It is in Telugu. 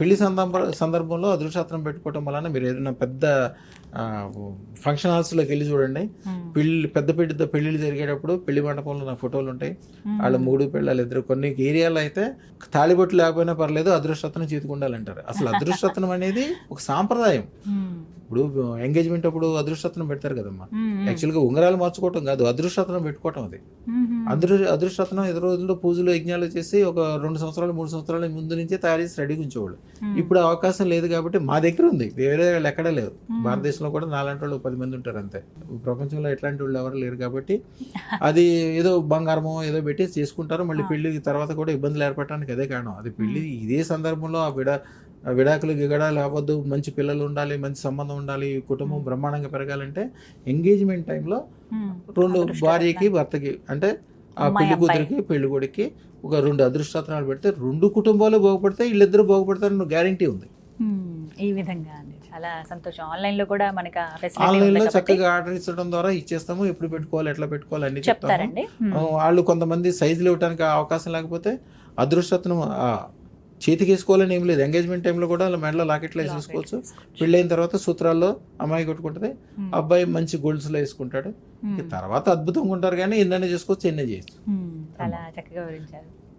పెళ్లి సందర్భంలో అదృష్టరత్నం పెట్టుకోవటం వలన మీరు ఏదైనా పెద్ద ఫంక్షన్ హాల్స్లోకి వెళ్ళి చూడండి, పెద్ద పెళ్ళిళ్ళు జరిగేటప్పుడు పెళ్లి మండపంలో నా ఫోటోలు ఉంటాయి. వాళ్ళ 3 పిల్లలు 2 కొన్ని ఏరియాలో అయితే తాళిబొట్టు లేకపోయినా పర్లేదు అదృష్టరత్నం చేతికుండాలంటారు. అసలు అదృష్టరత్నం అనేది ఒక సాంప్రదాయం. ఇప్పుడు ఎంగేజ్మెంట్ అప్పుడు అదృష్టరత్నం పెడతారు కదమ్మా, యాక్చువల్గా ఉంగరాలు మార్చుకోవటం కాదు, అదృష్టరత్నం పెట్టుకోవటం. అది అదృష్టరత్నం ఎదురు రోజుల్లో పూజలు యజ్ఞాలు చేసి ఒక 2 సంవత్సరాలు 3 సంవత్సరాల ముందు నుంచే తయారు చేసి రెడీగా ఉంచేవాళ్ళు. ఇప్పుడు అవకాశం లేదు కాబట్టి మా దగ్గర ఉంది, వేరే వాళ్ళు ఎక్కడా లేదు. భారతదేశంలో కూడా నాలాంటి వాళ్ళు 10 మంది ఉంటారు అంతే. ప్రపంచంలో ఎట్లాంటి వాళ్ళు ఎవరు లేరు కాబట్టి అది ఏదో బంగారమో ఏదో పెట్టి చేసుకుంటారు. మళ్ళీ పెళ్లి తర్వాత కూడా ఇబ్బందులు ఏర్పడటానికి అదే కారణం. అది పెళ్లి ఇదే సందర్భంలో ఆ విడాకులు గిగడాలు అవ్వద్దు, మంచి పిల్లలు ఉండాలి, మంచి సంబంధం ఉండాలి, కుటుంబం బ్రహ్మాండంగా పెరగాలంటే ఎంగేజ్మెంట్ టైంలో 2 భార్యకి భర్తకి అంటే ఆ పెళ్లి కూతురికి పెళ్లి కొడుక్కి ఒక 2 అదృష్టరత్నాలు పెడితే 2 కుటుంబాలు బాగుపడతాయి, వీళ్ళిద్దరు బాగుపడతారని గ్యారంటీ ఉంది. ఈ విధంగా చాలా సంతోషం. ఆన్లైన్లో కూడా మనకి ఆన్లైన్లో చక్కగా ఆర్డర్ ఇచ్చడం ద్వారా ఇచ్చేస్తాము. ఎప్పుడు పెట్టుకోవాలి, ఎట్లా పెట్టుకోవాలి అన్ని చెప్తారండి. వాళ్ళు కొంతమంది సైజులు ఇవ్వడానికి అవకాశం లేకపోతే అదృష్టరత్నం చేతికి వేసుకోవాలని ఏం లేదు. ఎంగేజ్మెంట్ టైంలో కూడా మెడలో లాకెట్లో వేసేసుకోవచ్చు. పెళ్ళైన తర్వాత సూత్రాల్లో అమ్మాయి కొట్టుకుంటుంది, అబ్బాయి మంచి గోల్డ్స్లో వేసుకుంటాడు. తర్వాత అద్భుతంగా ఉంటారు కానీ ఎన్నైనా చేసుకోవచ్చు, ఎన్నో చేయొచ్చు. చాలా చక్కగా వివరించారు.